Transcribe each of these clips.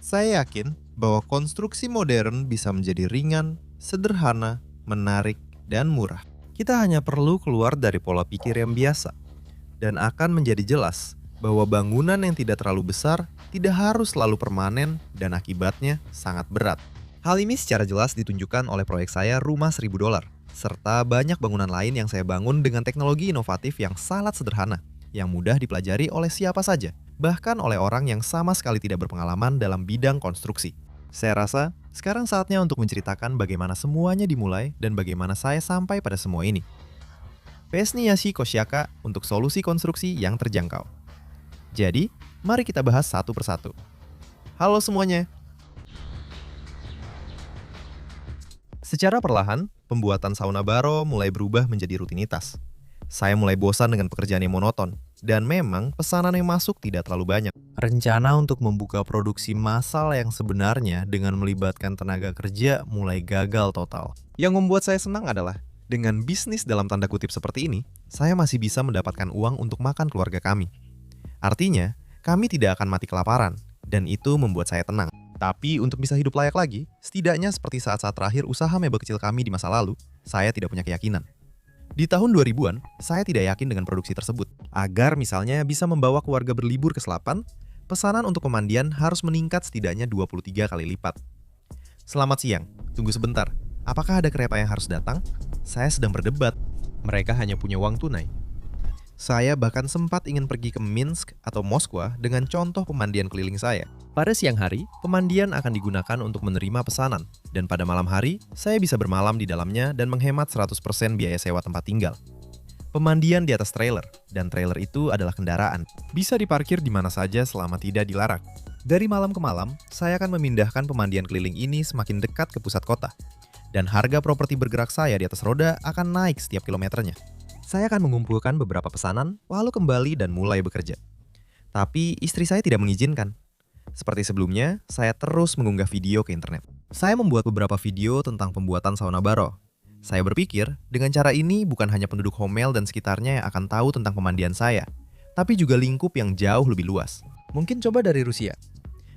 Saya yakin bahwa konstruksi modern bisa menjadi ringan, sederhana, menarik, dan murah. Kita hanya perlu keluar dari pola pikir yang biasa, dan akan menjadi jelas bahwa bangunan yang tidak terlalu besar tidak harus selalu permanen dan akibatnya sangat berat. Hal ini secara jelas ditunjukkan oleh proyek saya Rumah $1.000, serta banyak bangunan lain yang saya bangun dengan teknologi inovatif yang sangat sederhana, yang mudah dipelajari oleh siapa saja, bahkan oleh orang yang sama sekali tidak berpengalaman dalam bidang konstruksi. Saya rasa sekarang saatnya untuk menceritakan bagaimana semuanya dimulai dan bagaimana saya sampai pada semua ini. Pesniyashi Koshiaka untuk solusi konstruksi yang terjangkau. Jadi, mari kita bahas satu persatu. Halo semuanya. Secara perlahan, pembuatan sauna baro mulai berubah menjadi rutinitas. Saya mulai bosan dengan pekerjaan yang monoton, dan memang pesanan yang masuk tidak terlalu banyak. Rencana untuk membuka produksi massal yang sebenarnya dengan melibatkan tenaga kerja mulai gagal total. Yang membuat saya senang adalah, dengan bisnis dalam tanda kutip seperti ini, saya masih bisa mendapatkan uang untuk makan keluarga kami. Artinya, kami tidak akan mati kelaparan, dan itu membuat saya tenang. Tapi untuk bisa hidup layak lagi, setidaknya seperti saat-saat terakhir usaha mebel kecil kami di masa lalu, saya tidak punya keyakinan. Di tahun 2000-an, saya tidak yakin dengan produksi tersebut. Agar misalnya bisa membawa keluarga berlibur ke Selapan, pesanan untuk pemandian harus meningkat setidaknya 23 kali lipat. Selamat siang, tunggu sebentar. Apakah ada kereta yang harus datang? Saya sedang berdebat. Mereka hanya punya uang tunai. Saya bahkan sempat ingin pergi ke Minsk atau Moskwa dengan contoh pemandian keliling saya. Pada siang hari, pemandian akan digunakan untuk menerima pesanan. Dan pada malam hari, saya bisa bermalam di dalamnya dan menghemat 100% biaya sewa tempat tinggal. Pemandian di atas trailer, dan trailer itu adalah kendaraan. Bisa diparkir di mana saja selama tidak dilarang. Dari malam ke malam, saya akan memindahkan pemandian keliling ini semakin dekat ke pusat kota. Dan harga properti bergerak saya di atas roda akan naik setiap kilometernya. Saya akan mengumpulkan beberapa pesanan, lalu kembali dan mulai bekerja. Tapi istri saya tidak mengizinkan. Seperti sebelumnya, saya terus mengunggah video ke internet. Saya membuat beberapa video tentang pembuatan sauna baro. Saya berpikir, dengan cara ini bukan hanya penduduk Homel dan sekitarnya yang akan tahu tentang pemandian saya, tapi juga lingkup yang jauh lebih luas. Mungkin coba dari Rusia.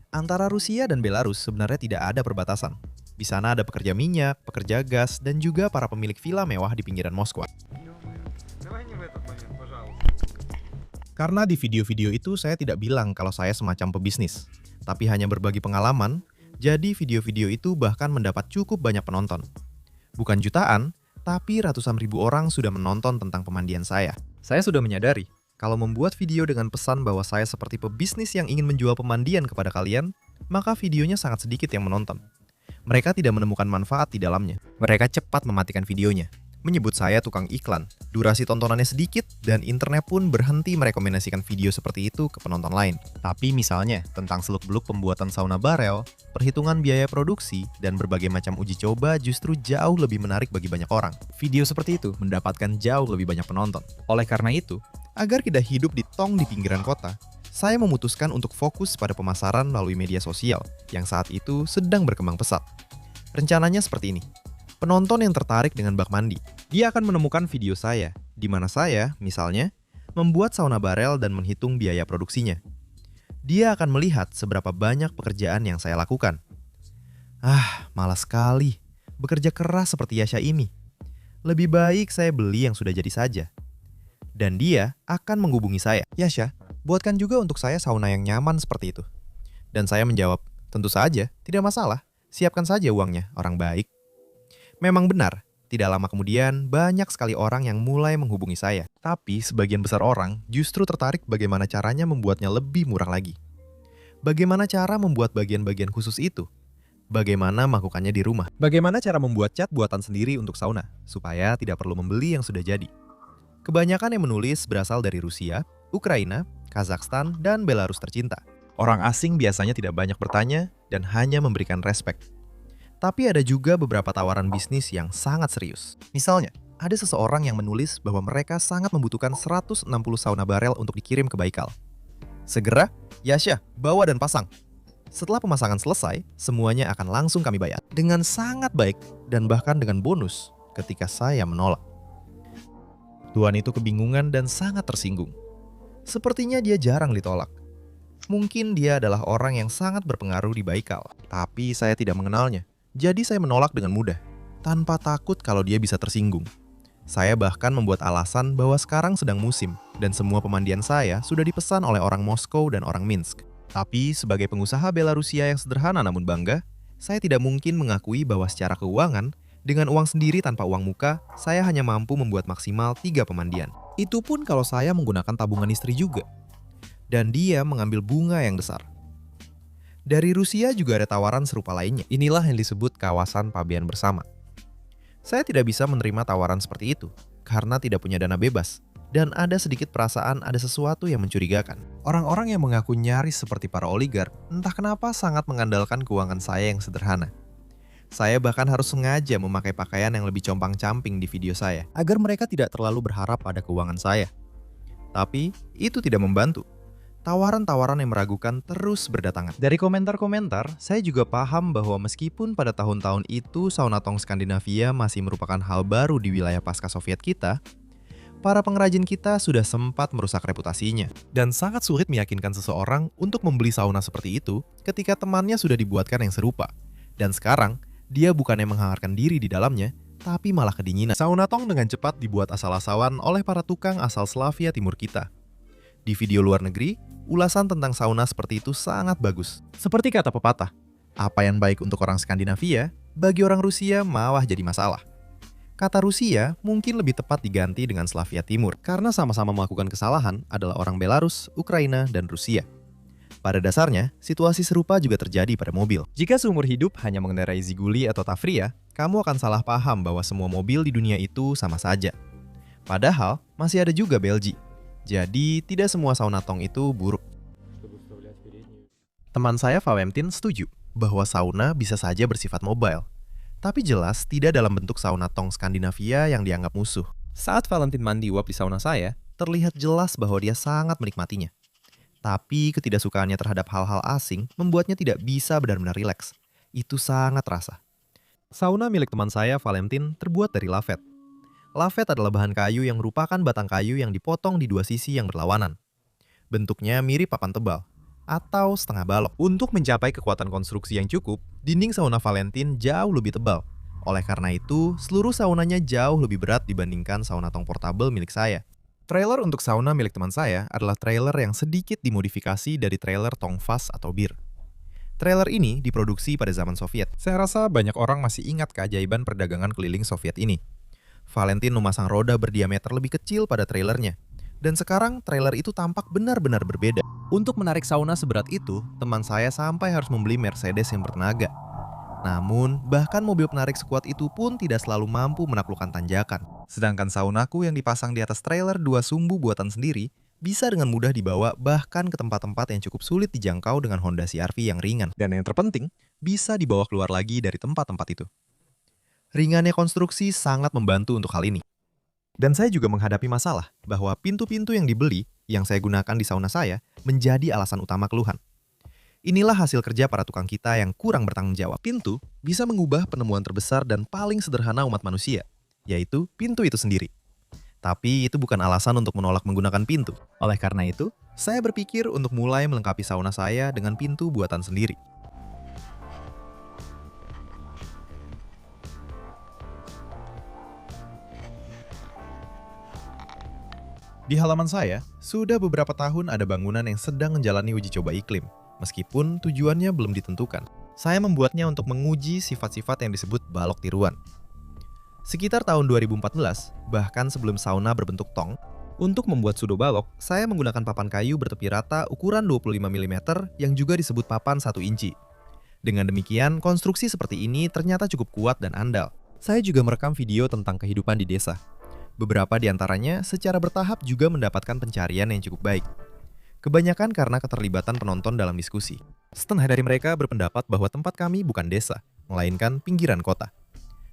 Antara Rusia dan Belarus sebenarnya tidak ada perbatasan. Di sana ada pekerja minyak, pekerja gas, dan juga para pemilik villa mewah di pinggiran Moskwa. Karena di video-video itu saya tidak bilang kalau saya semacam pebisnis, tapi hanya berbagi pengalaman, jadi video-video itu bahkan mendapat cukup banyak penonton. Bukan jutaan, tapi ratusan ribu orang sudah menonton tentang pemandian saya. Saya sudah menyadari, kalau membuat video dengan pesan bahwa saya seperti pebisnis yang ingin menjual pemandian kepada kalian, maka videonya sangat sedikit yang menonton. Mereka tidak menemukan manfaat di dalamnya. Mereka cepat mematikan videonya. Menyebut saya tukang iklan, durasi tontonannya sedikit, dan internet pun berhenti merekomendasikan video seperti itu ke penonton lain. Tapi misalnya, tentang seluk-beluk pembuatan sauna barel, perhitungan biaya produksi, dan berbagai macam uji coba justru jauh lebih menarik bagi banyak orang. Video seperti itu mendapatkan jauh lebih banyak penonton. Oleh karena itu, agar tidak hidup di tong di pinggiran kota, saya memutuskan untuk fokus pada pemasaran melalui media sosial, yang saat itu sedang berkembang pesat. Rencananya seperti ini. Penonton yang tertarik dengan bak mandi, dia akan menemukan video saya, di mana saya, misalnya, membuat sauna barel dan menghitung biaya produksinya. Dia akan melihat seberapa banyak pekerjaan yang saya lakukan. Malas sekali, bekerja keras seperti Yasha ini. Lebih baik saya beli yang sudah jadi saja. Dan dia akan menghubungi saya. Yasha, buatkan juga untuk saya sauna yang nyaman seperti itu. Dan saya menjawab, tentu saja, tidak masalah, siapkan saja uangnya, orang baik. Memang benar, tidak lama kemudian banyak sekali orang yang mulai menghubungi saya. Tapi sebagian besar orang justru tertarik bagaimana caranya membuatnya lebih murah lagi. Bagaimana cara membuat bagian-bagian khusus itu? Bagaimana melakukannya di rumah? Bagaimana cara membuat cat buatan sendiri untuk sauna, supaya tidak perlu membeli yang sudah jadi? Kebanyakan yang menulis berasal dari Rusia, Ukraina, Kazakhstan, dan Belarus tercinta. Orang asing biasanya tidak banyak bertanya dan hanya memberikan respek. Tapi ada juga beberapa tawaran bisnis yang sangat serius. Misalnya, ada seseorang yang menulis bahwa mereka sangat membutuhkan 160 sauna barel untuk dikirim ke Baikal. Segera, Yasha, bawa dan pasang. Setelah pemasangan selesai, semuanya akan langsung kami bayar. Dengan sangat baik dan bahkan dengan bonus ketika saya menolak. Tuan itu kebingungan dan sangat tersinggung. Sepertinya dia jarang ditolak. Mungkin dia adalah orang yang sangat berpengaruh di Baikal, tapi saya tidak mengenalnya. Jadi saya menolak dengan mudah, tanpa takut kalau dia bisa tersinggung. Saya bahkan membuat alasan bahwa sekarang sedang musim, dan semua pemandian saya sudah dipesan oleh orang Moskow dan orang Minsk. Tapi sebagai pengusaha Belarusia yang sederhana namun bangga, saya tidak mungkin mengakui bahwa secara keuangan, dengan uang sendiri tanpa uang muka, saya hanya mampu membuat maksimal 3 pemandian. Itu pun kalau saya menggunakan tabungan istri juga. Dan dia mengambil bunga yang besar. Dari Rusia juga ada tawaran serupa lainnya. Inilah yang disebut kawasan pabean bersama. Saya tidak bisa menerima tawaran seperti itu, karena tidak punya dana bebas, dan ada sedikit perasaan ada sesuatu yang mencurigakan. Orang-orang yang mengaku nyaris seperti para oligark, entah kenapa sangat mengandalkan keuangan saya yang sederhana. Saya bahkan harus sengaja memakai pakaian yang lebih compang-camping di video saya, agar mereka tidak terlalu berharap pada keuangan saya. Tapi, itu tidak membantu. Tawaran-tawaran yang meragukan terus berdatangan. Dari komentar-komentar, saya juga paham bahwa meskipun pada tahun-tahun itu sauna tong Skandinavia masih merupakan hal baru di wilayah pasca Soviet kita, para pengrajin kita sudah sempat merusak reputasinya. Dan sangat sulit meyakinkan seseorang untuk membeli sauna seperti itu ketika temannya sudah dibuatkan yang serupa. Dan sekarang, dia bukannya menghangatkan diri di dalamnya, tapi malah kedinginan. Sauna tong dengan cepat dibuat asal-asalan oleh para tukang asal Slavia Timur kita. Di video luar negeri, ulasan tentang sauna seperti itu sangat bagus. Seperti kata pepatah, apa yang baik untuk orang Skandinavia, bagi orang Rusia malah jadi masalah. Kata Rusia mungkin lebih tepat diganti dengan Slavia Timur, karena sama-sama melakukan kesalahan adalah orang Belarus, Ukraina, dan Rusia. Pada dasarnya, situasi serupa juga terjadi pada mobil. Jika seumur hidup hanya mengendarai Ziguli atau Tavria, kamu akan salah paham bahwa semua mobil di dunia itu sama saja. Padahal, masih ada juga Belgi. Jadi, tidak semua sauna tong itu buruk. Teman saya Valentin setuju bahwa sauna bisa saja bersifat mobile. Tapi jelas tidak dalam bentuk sauna tong Skandinavia yang dianggap musuh. Saat Valentin mandi uap di sauna saya, terlihat jelas bahwa dia sangat menikmatinya. Tapi ketidaksukaannya terhadap hal-hal asing membuatnya tidak bisa benar-benar rileks. Itu sangat terasa. Sauna milik teman saya, Valentin, terbuat dari lavet. Lavet adalah bahan kayu yang merupakan batang kayu yang dipotong di dua sisi yang berlawanan. Bentuknya mirip papan tebal, atau setengah balok. Untuk mencapai kekuatan konstruksi yang cukup, dinding sauna Valentin jauh lebih tebal. Oleh karena itu, seluruh saunanya jauh lebih berat dibandingkan sauna tong portabel milik saya. Trailer untuk sauna milik teman saya adalah trailer yang sedikit dimodifikasi dari trailer tong fast atau bir. Trailer ini diproduksi pada zaman Soviet. Saya rasa banyak orang masih ingat keajaiban perdagangan keliling Soviet ini. Valentin memasang roda berdiameter lebih kecil pada trailernya. Dan sekarang trailer itu tampak benar-benar berbeda. Untuk menarik sauna seberat itu, teman saya sampai harus membeli Mercedes yang bertenaga. Namun, bahkan mobil penarik sekuat itu pun tidak selalu mampu menaklukkan tanjakan. Sedangkan saunaku yang dipasang di atas trailer 2 sumbu buatan sendiri, bisa dengan mudah dibawa bahkan ke tempat-tempat yang cukup sulit dijangkau dengan Honda CR-V yang ringan. Dan yang terpenting, bisa dibawa keluar lagi dari tempat-tempat itu. Ringannya konstruksi sangat membantu untuk hal ini. Dan saya juga menghadapi masalah bahwa pintu-pintu yang dibeli, yang saya gunakan di sauna saya, menjadi alasan utama keluhan. Inilah hasil kerja para tukang kita yang kurang bertanggung jawab. Pintu bisa mengubah penemuan terbesar dan paling sederhana umat manusia, yaitu pintu itu sendiri. Tapi itu bukan alasan untuk menolak menggunakan pintu. Oleh karena itu, saya berpikir untuk mulai melengkapi sauna saya dengan pintu buatan sendiri. Di halaman saya, sudah beberapa tahun ada bangunan yang sedang menjalani uji coba iklim, meskipun tujuannya belum ditentukan. Saya membuatnya untuk menguji sifat-sifat yang disebut balok tiruan. Sekitar tahun 2014, bahkan sebelum sauna berbentuk tong, untuk membuat pseudo balok, saya menggunakan papan kayu bertepi rata ukuran 25 mm yang juga disebut papan 1 inci. Dengan demikian, konstruksi seperti ini ternyata cukup kuat dan andal. Saya juga merekam video tentang kehidupan di desa. Beberapa di antaranya secara bertahap juga mendapatkan pencarian yang cukup baik. Kebanyakan karena keterlibatan penonton dalam diskusi. Setengah dari mereka berpendapat bahwa tempat kami bukan desa, melainkan pinggiran kota.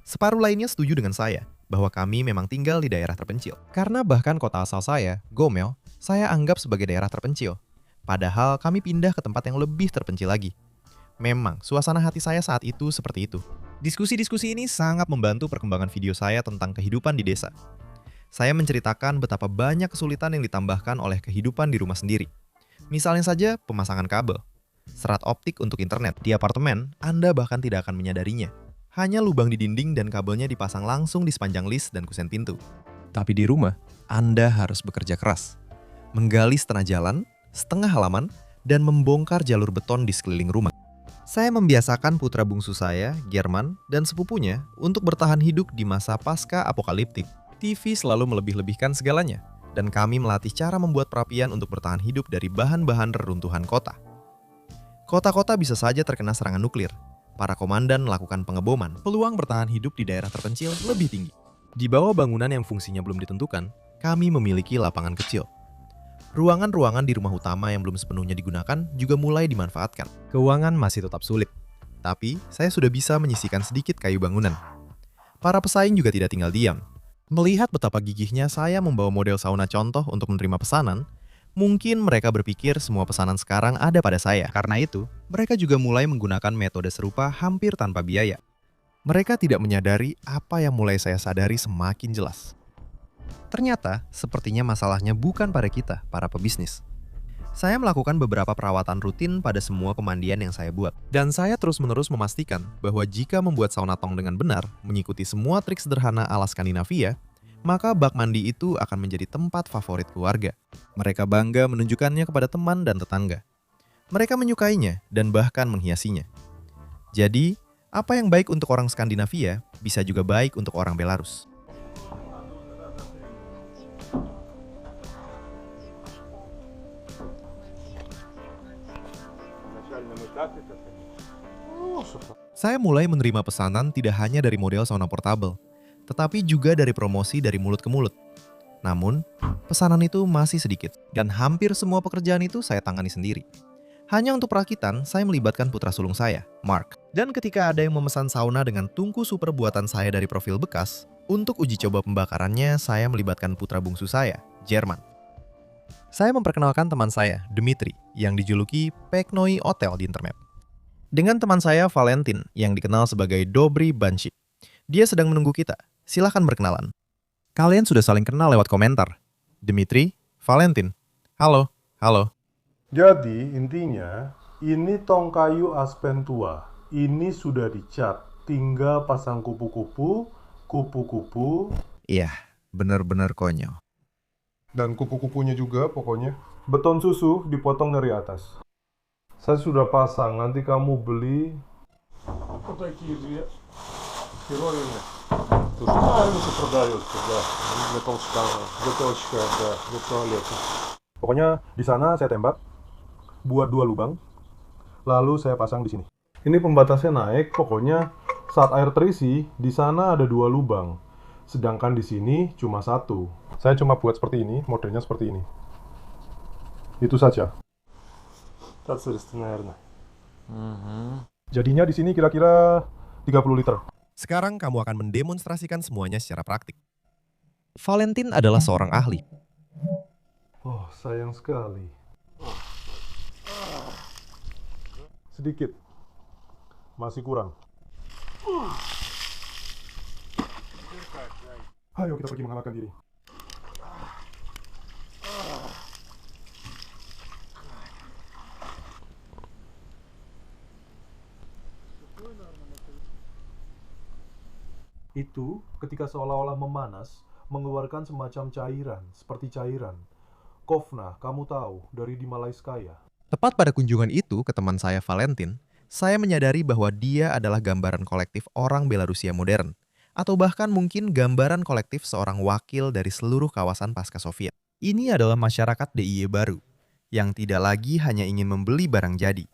Separuh lainnya setuju dengan saya, bahwa kami memang tinggal di daerah terpencil. Karena bahkan kota asal saya, Gomel, saya anggap sebagai daerah terpencil. Padahal kami pindah ke tempat yang lebih terpencil lagi. Memang, suasana hati saya saat itu seperti itu. Diskusi-diskusi ini sangat membantu perkembangan video saya tentang kehidupan di desa. Saya menceritakan betapa banyak kesulitan yang ditambahkan oleh kehidupan di rumah sendiri. Misalnya saja pemasangan kabel, serat optik untuk internet. Di apartemen, Anda bahkan tidak akan menyadarinya. Hanya lubang di dinding dan kabelnya dipasang langsung di sepanjang list dan kusen pintu. Tapi di rumah, Anda harus bekerja keras. Menggali setengah jalan, setengah halaman, dan membongkar jalur beton di sekeliling rumah. Saya membiasakan putra bungsu saya, German, dan sepupunya untuk bertahan hidup di masa pasca apokaliptik. TV selalu melebih-lebihkan segalanya, dan kami melatih cara membuat perapian untuk bertahan hidup dari bahan-bahan reruntuhan kota. Kota-kota bisa saja terkena serangan nuklir. Para komandan melakukan pengeboman. Peluang bertahan hidup di daerah terpencil lebih tinggi. Di bawah bangunan yang fungsinya belum ditentukan, kami memiliki lapangan kecil. Ruangan-ruangan di rumah utama yang belum sepenuhnya digunakan juga mulai dimanfaatkan. Keuangan masih tetap sulit, tapi saya sudah bisa menyisihkan sedikit kayu bangunan. Para pesaing juga tidak tinggal diam. Melihat betapa gigihnya saya membawa model sauna contoh untuk menerima pesanan, mungkin mereka berpikir semua pesanan sekarang ada pada saya. Karena itu, mereka juga mulai menggunakan metode serupa hampir tanpa biaya. Mereka tidak menyadari apa yang mulai saya sadari semakin jelas. Ternyata, sepertinya masalahnya bukan pada kita, para pebisnis. Saya melakukan beberapa perawatan rutin pada semua pemandian yang saya buat. Dan saya terus-menerus memastikan bahwa jika membuat sauna tong dengan benar, mengikuti semua trik sederhana ala Skandinavia, maka bak mandi itu akan menjadi tempat favorit keluarga. Mereka bangga menunjukkannya kepada teman dan tetangga. Mereka menyukainya dan bahkan menghiasinya. Jadi, apa yang baik untuk orang Skandinavia bisa juga baik untuk orang Belarus. Saya mulai menerima pesanan tidak hanya dari model sauna portable, tetapi juga dari promosi dari mulut ke mulut. Namun, pesanan itu masih sedikit, dan hampir semua pekerjaan itu saya tangani sendiri. Hanya untuk perakitan, saya melibatkan putra sulung saya, Mark. Dan ketika ada yang memesan sauna dengan tungku super buatan saya dari profil bekas, untuk uji coba pembakarannya, saya melibatkan putra bungsu saya, German. Saya memperkenalkan teman saya, Dmitri, yang dijuluki Peknoi Hotel di internet. Dengan teman saya, Valentin, yang dikenal sebagai Dobry Banship. Dia sedang menunggu kita. Silahkan berkenalan. Kalian sudah saling kenal lewat komentar. Dmitri, Valentin. Halo, halo. Jadi intinya, ini tong kayu aspen tua. Ini sudah dicat. Tinggal pasang kupu-kupu, kupu-kupu. Iya, benar-benar konyol. Dan kupu-kupunya juga pokoknya. Beton susu dipotong dari atas. Saya sudah pasang, nanti kamu beli. Pokoknya di sana saya tembak, buat 2 lubang, lalu saya pasang di sini. Ini pembatasnya naik, pokoknya saat air terisi, di sana ada 2 lubang. Sedangkan di sini cuma 1. Saya cuma buat seperti ini, modelnya seperti ini. Itu saja. Jadinya di sini kira-kira 30 liter. Sekarang kamu akan mendemonstrasikan semuanya secara praktik. Valentin adalah seorang ahli. Oh, sayang sekali. Sedikit. Masih kurang. Ayo kita pergi mengalahkan diri. Itu ketika seolah-olah memanas, mengeluarkan semacam cairan, seperti cairan. Kovna, kamu tahu, dari di Malayskaya. Tepat pada kunjungan itu ke teman saya Valentin, saya menyadari bahwa dia adalah gambaran kolektif orang Belarusia modern, atau bahkan mungkin gambaran kolektif seorang wakil dari seluruh kawasan pasca Soviet. Ini adalah masyarakat DIY baru, yang tidak lagi hanya ingin membeli barang jadi.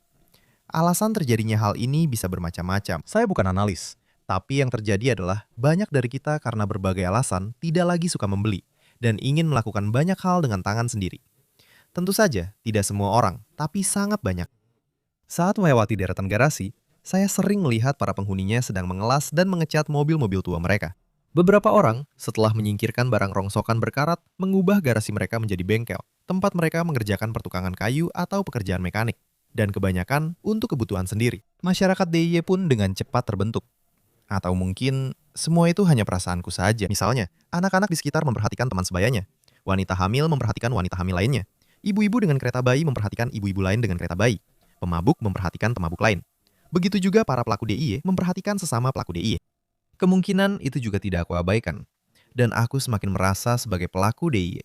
Alasan terjadinya hal ini bisa bermacam-macam. Saya bukan analis, tapi yang terjadi adalah banyak dari kita karena berbagai alasan tidak lagi suka membeli dan ingin melakukan banyak hal dengan tangan sendiri. Tentu saja, tidak semua orang, tapi sangat banyak. Saat melewati deretan garasi, saya sering melihat para penghuninya sedang mengelas dan mengecat mobil-mobil tua mereka. Beberapa orang, setelah menyingkirkan barang rongsokan berkarat, mengubah garasi mereka menjadi bengkel, tempat mereka mengerjakan pertukangan kayu atau pekerjaan mekanik, dan kebanyakan untuk kebutuhan sendiri. Masyarakat DIY pun dengan cepat terbentuk. Atau mungkin semua itu hanya perasaanku saja. Misalnya, anak-anak di sekitar memperhatikan teman sebayanya. Wanita hamil memperhatikan wanita hamil lainnya. Ibu-ibu dengan kereta bayi memperhatikan ibu-ibu lain dengan kereta bayi. Pemabuk memperhatikan pemabuk lain. Begitu juga para pelaku DIY memperhatikan sesama pelaku DIY. Kemungkinan itu juga tidak aku abaikan. Dan aku semakin merasa sebagai pelaku DIY.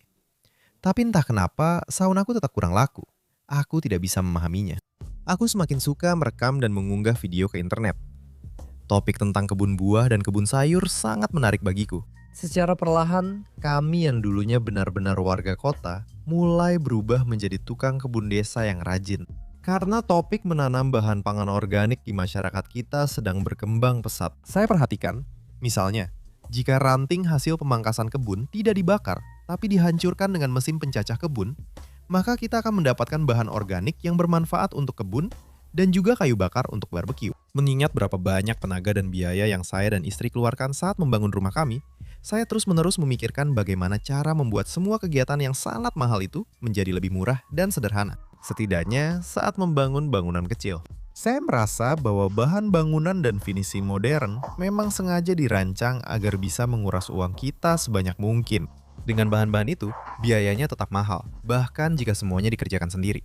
Tapi entah kenapa, saun aku tetap kurang laku. Aku tidak bisa memahaminya. Aku semakin suka merekam dan mengunggah video ke internet. Topik tentang kebun buah dan kebun sayur sangat menarik bagiku. Secara perlahan, kami yang dulunya benar-benar warga kota mulai berubah menjadi tukang kebun desa yang rajin. Karena topik menanam bahan pangan organik di masyarakat kita sedang berkembang pesat. Saya perhatikan, misalnya, jika ranting hasil pemangkasan kebun tidak dibakar, tapi dihancurkan dengan mesin pencacah kebun, maka kita akan mendapatkan bahan organik yang bermanfaat untuk kebun dan juga kayu bakar untuk barbeque. Mengingat berapa banyak tenaga dan biaya yang saya dan istri keluarkan saat membangun rumah kami, saya terus-menerus memikirkan bagaimana cara membuat semua kegiatan yang sangat mahal itu menjadi lebih murah dan sederhana. Setidaknya saat membangun bangunan kecil. Saya merasa bahwa bahan bangunan dan finishing modern memang sengaja dirancang agar bisa menguras uang kita sebanyak mungkin. Dengan bahan-bahan itu, biayanya tetap mahal, bahkan jika semuanya dikerjakan sendiri.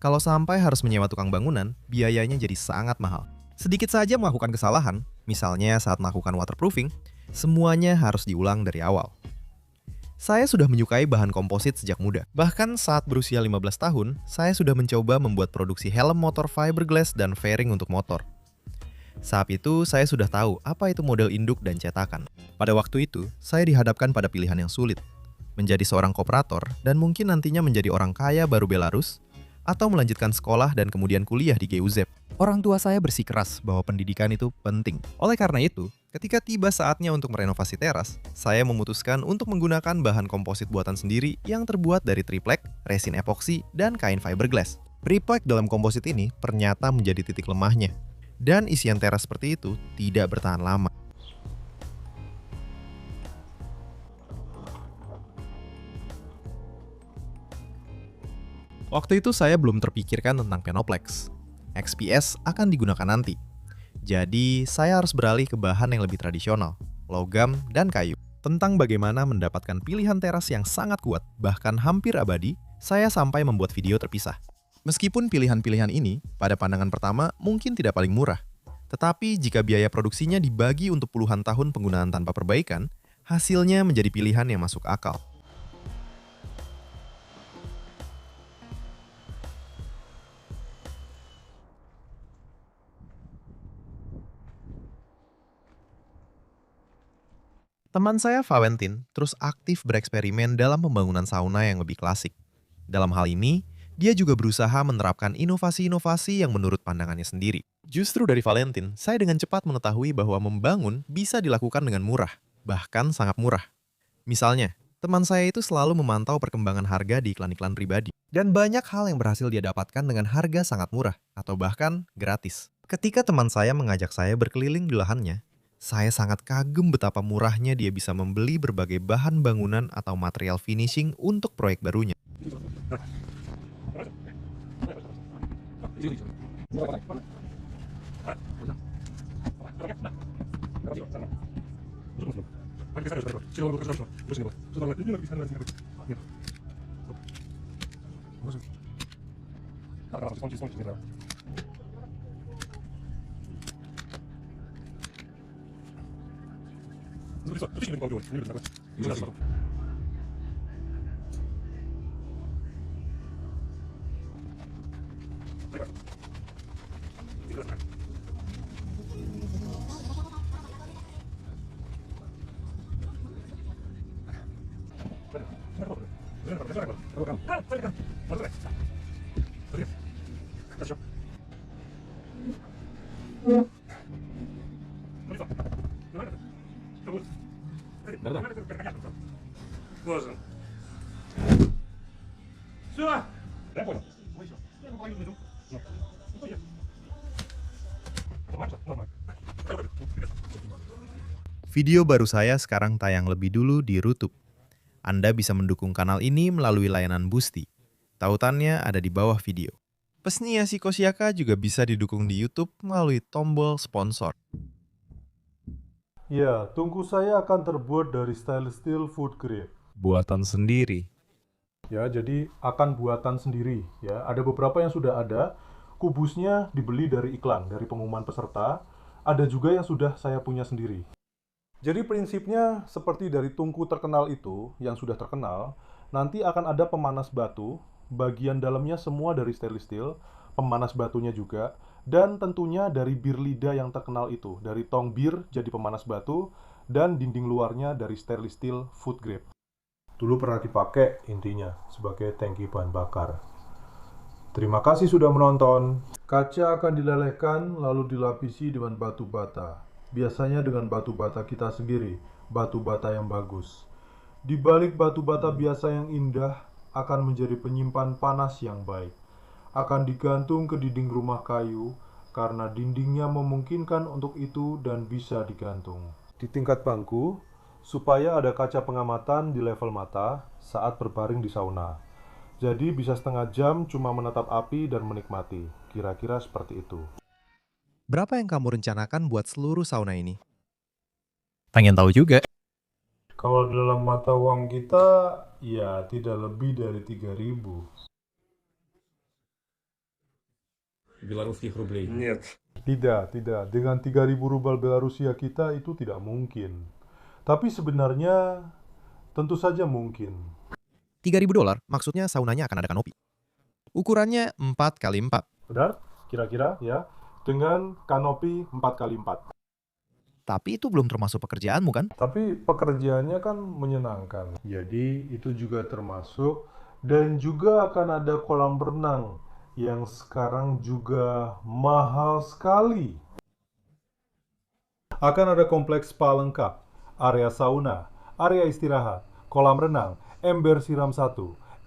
Kalau sampai harus menyewa tukang bangunan, biayanya jadi sangat mahal. Sedikit saja melakukan kesalahan, misalnya saat melakukan waterproofing, semuanya harus diulang dari awal. Saya sudah menyukai bahan komposit sejak muda. Bahkan saat berusia 15 tahun, saya sudah mencoba membuat produksi helm motor fiberglass dan fairing untuk motor. Saat itu, saya sudah tahu apa itu model induk dan cetakan. Pada waktu itu, saya dihadapkan pada pilihan yang sulit. Menjadi seorang kooperator dan mungkin nantinya menjadi orang kaya baru Belarus, atau melanjutkan sekolah dan kemudian kuliah di GUZ. Orang tua saya bersikeras bahwa pendidikan itu penting. Oleh karena itu, ketika tiba saatnya untuk merenovasi teras, saya memutuskan untuk menggunakan bahan komposit buatan sendiri yang terbuat dari triplek, resin epoksi, dan kain fiberglass. Triplek dalam komposit ini ternyata menjadi titik lemahnya. Dan isian teras seperti itu tidak bertahan lama. Waktu itu saya belum terpikirkan tentang Penoplex. XPS akan digunakan nanti. Jadi, saya harus beralih ke bahan yang lebih tradisional, logam dan kayu. Tentang bagaimana mendapatkan pilihan teras yang sangat kuat, bahkan hampir abadi, saya sampai membuat video terpisah. Meskipun pilihan-pilihan ini, pada pandangan pertama, mungkin tidak paling murah. Tetapi jika biaya produksinya dibagi untuk puluhan tahun penggunaan tanpa perbaikan, hasilnya menjadi pilihan yang masuk akal. Teman saya Valentin terus aktif bereksperimen dalam pembangunan sauna yang lebih klasik. Dalam hal ini, dia juga berusaha menerapkan inovasi-inovasi yang menurut pandangannya sendiri. Justru dari Valentin, saya dengan cepat mengetahui bahwa membangun bisa dilakukan dengan murah, bahkan sangat murah. Misalnya, teman saya itu selalu memantau perkembangan harga di iklan-iklan pribadi. Dan banyak hal yang berhasil dia dapatkan dengan harga sangat murah, atau bahkan gratis. Ketika teman saya mengajak saya berkeliling di lahannya, saya sangat kagum betapa murahnya dia bisa membeli berbagai bahan bangunan atau material finishing untuk proyek barunya. Video baru saya sekarang tayang lebih dulu di YouTube. Anda bisa mendukung kanal ini melalui layanan Boosty. Tautannya ada di bawah video. Pesnia Psikosiaka juga bisa didukung di YouTube melalui tombol sponsor. Ya, tungku saya akan terbuat dari stainless steel food grade. Buatan sendiri. Ya, jadi akan buatan sendiri ya. Ada beberapa yang sudah ada, kubusnya dibeli dari iklan, dari pengumuman peserta. Ada juga yang sudah saya punya sendiri. Jadi prinsipnya seperti dari tungku terkenal itu, yang sudah terkenal, nanti akan ada pemanas batu, bagian dalamnya semua dari stainless steel, pemanas batunya juga, dan tentunya dari bir lida yang terkenal itu, dari tong bir jadi pemanas batu, dan dinding luarnya dari stainless steel food grade. Dulu pernah dipakai intinya sebagai tangki bahan bakar. Terima kasih sudah menonton. Kaca akan dilelehkan lalu dilapisi dengan batu bata. Biasanya dengan batu bata kita sendiri, batu bata yang bagus. Di balik batu bata biasa yang indah akan menjadi penyimpan panas yang baik. Akan digantung ke dinding rumah kayu karena dindingnya memungkinkan untuk itu dan bisa digantung. Di tingkat bangku, supaya ada kaca pengamatan di level mata saat berbaring di sauna. Jadi bisa setengah jam cuma menatap api dan menikmati. Kira-kira seperti itu. Berapa yang kamu rencanakan buat seluruh sauna ini? Pengen tahu juga. Kalau dalam mata uang kita, ya tidak lebih dari 3.000. Белорусских рублей. Нет. Tidak. Dengan 3.000 rubel Belarusia kita itu tidak mungkin. Tapi sebenarnya tentu saja mungkin. $3.000 maksudnya saunanya akan ada kanopi. Ukurannya 4x4. Benar? Kira-kira ya. Dengan kanopi 4x4. Tapi itu belum termasuk pekerjaanmu kan? Tapi pekerjaannya kan menyenangkan. Jadi itu juga termasuk. Dan juga akan ada kolam renang yang sekarang juga mahal sekali. Akan ada kompleks spa lengkap, area sauna, area istirahat, kolam renang, ember siram 1,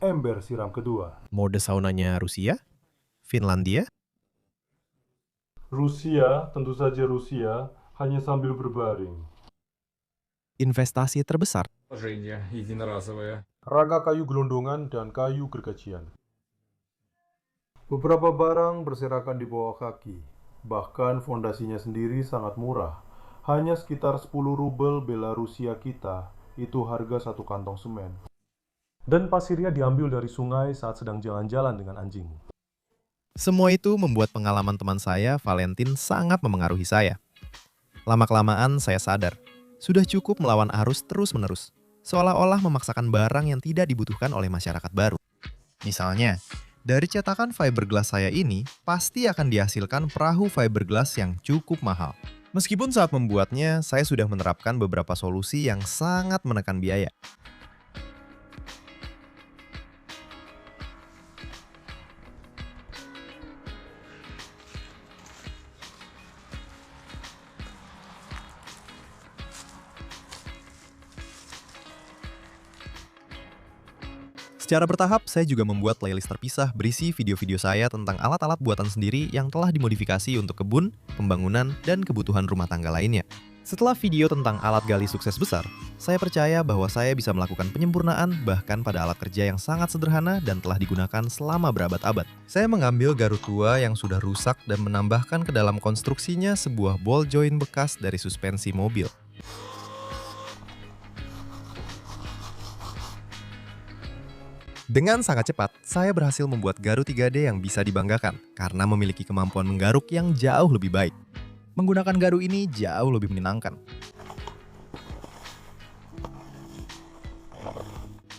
ember siram kedua. Mode saunanya Rusia? Finlandia? Rusia, tentu saja Rusia, hanya sambil berbaring. Investasi terbesar? Положение единоразовое. Rangka kayu gelondongan dan kayu gergajian. Beberapa barang berserakan di bawah kaki. Bahkan fondasinya sendiri sangat murah. Hanya sekitar 10 rubel Belarusia kita, itu harga satu kantong semen. Dan pasirnya diambil dari sungai saat sedang jalan-jalan dengan anjing. Semua itu membuat pengalaman teman saya, Valentin, sangat memengaruhi saya. Lama-kelamaan saya sadar, sudah cukup melawan arus terus-menerus, seolah-olah memaksakan barang yang tidak dibutuhkan oleh masyarakat baru. Misalnya, dari cetakan fiberglass saya ini, pasti akan dihasilkan perahu fiberglass yang cukup mahal. Meskipun saat membuatnya, saya sudah menerapkan beberapa solusi yang sangat menekan biaya. Secara bertahap, saya juga membuat playlist terpisah berisi video-video saya tentang alat-alat buatan sendiri yang telah dimodifikasi untuk kebun, pembangunan, dan kebutuhan rumah tangga lainnya. Setelah video tentang alat gali sukses besar, saya percaya bahwa saya bisa melakukan penyempurnaan bahkan pada alat kerja yang sangat sederhana dan telah digunakan selama berabad-abad. Saya mengambil garut tua yang sudah rusak dan menambahkan ke dalam konstruksinya sebuah ball joint bekas dari suspensi mobil. Dengan sangat cepat, saya berhasil membuat garut 3D yang bisa dibanggakan karena memiliki kemampuan menggaruk yang jauh lebih baik. Menggunakan garuk ini jauh lebih menyenangkan.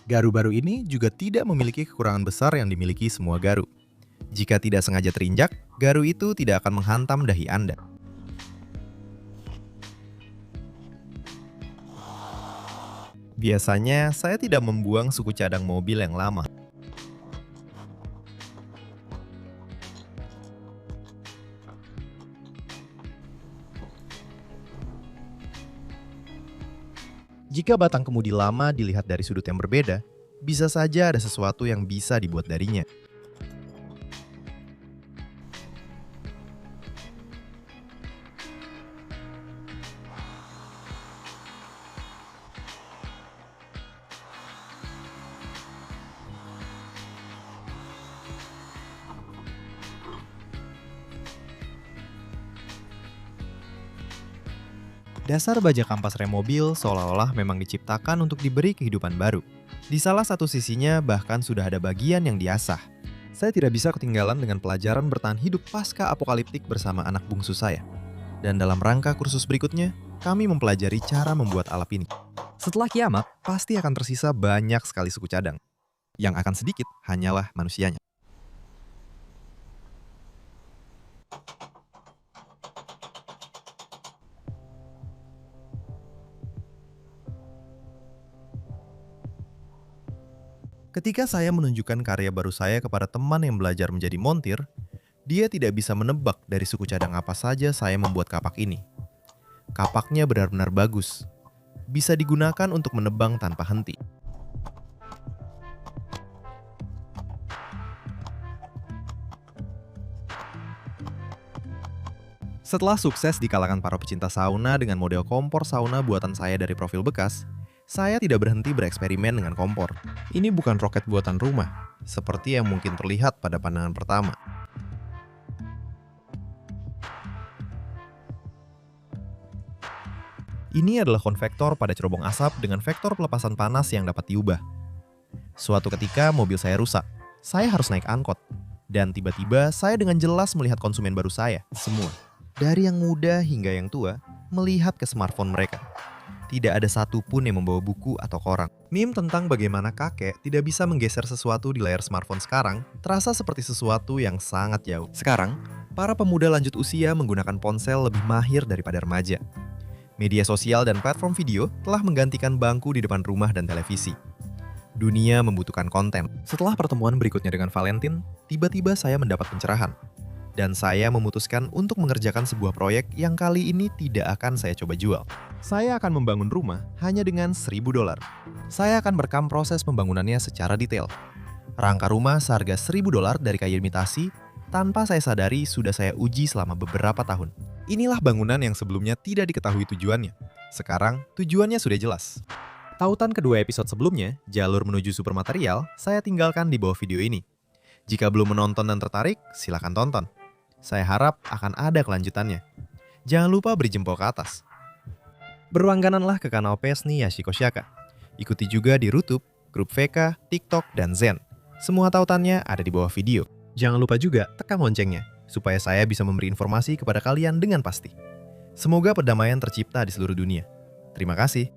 Garu baru ini juga tidak memiliki kekurangan besar yang dimiliki semua garu. Jika tidak sengaja terinjak, garu itu tidak akan menghantam dahi Anda. Biasanya, saya tidak membuang suku cadang mobil yang lama. Jika batang kemudi lama dilihat dari sudut yang berbeda, bisa saja ada sesuatu yang bisa dibuat darinya. Dasar baja kampas rem mobil seolah-olah memang diciptakan untuk diberi kehidupan baru. Di salah satu sisinya bahkan sudah ada bagian yang diasah. Saya tidak bisa ketinggalan dengan pelajaran bertahan hidup pasca apokaliptik bersama anak bungsu saya. Dan dalam rangka kursus berikutnya, kami mempelajari cara membuat alap ini. Setelah kiamat, pasti akan tersisa banyak sekali suku cadang. Yang akan sedikit hanyalah manusianya. Ketika saya menunjukkan karya baru saya kepada teman yang belajar menjadi montir, dia tidak bisa menebak dari suku cadang apa saja saya membuat kapak ini. Kapaknya benar-benar bagus. Bisa digunakan untuk menebang tanpa henti. Setelah sukses di kalangan para pecinta sauna dengan model kompor sauna buatan saya dari profil bekas, saya tidak berhenti bereksperimen dengan kompor. Ini bukan roket buatan rumah, seperti yang mungkin terlihat pada pandangan pertama. Ini adalah konvektor pada cerobong asap dengan vektor pelepasan panas yang dapat diubah. Suatu ketika mobil saya rusak, saya harus naik angkot. Dan tiba-tiba saya dengan jelas melihat konsumen baru saya, semua. Dari yang muda hingga yang tua, melihat ke smartphone mereka. Tidak ada satupun yang membawa buku atau koran. Meme tentang bagaimana kakek tidak bisa menggeser sesuatu di layar smartphone sekarang terasa seperti sesuatu yang sangat jauh. Sekarang, para pemuda lanjut usia menggunakan ponsel lebih mahir daripada remaja. Media sosial dan platform video telah menggantikan bangku di depan rumah dan televisi. Dunia membutuhkan konten. Setelah pertemuan berikutnya dengan Valentin, tiba-tiba saya mendapat pencerahan. Dan saya memutuskan untuk mengerjakan sebuah proyek yang kali ini tidak akan saya coba jual. Saya akan membangun rumah hanya dengan $1.000. Saya akan merekam proses pembangunannya secara detail. Rangka rumah seharga $1.000 dari kayu imitasi, tanpa saya sadari sudah saya uji selama beberapa tahun. Inilah bangunan yang sebelumnya tidak diketahui tujuannya. Sekarang, tujuannya sudah jelas. Tautan kedua episode sebelumnya, jalur menuju supermaterial, saya tinggalkan di bawah video ini. Jika belum menonton dan tertarik, silakan tonton. Saya harap akan ada kelanjutannya. Jangan lupa beri jempol ke atas. Berlanggananlah ke kanal Pesni Yashiko Shaka. Ikuti juga di YouTube, grup VK, TikTok, dan Zen. Semua tautannya ada di bawah video. Jangan lupa juga tekan loncengnya, supaya saya bisa memberi informasi kepada kalian dengan pasti. Semoga perdamaian tercipta di seluruh dunia. Terima kasih.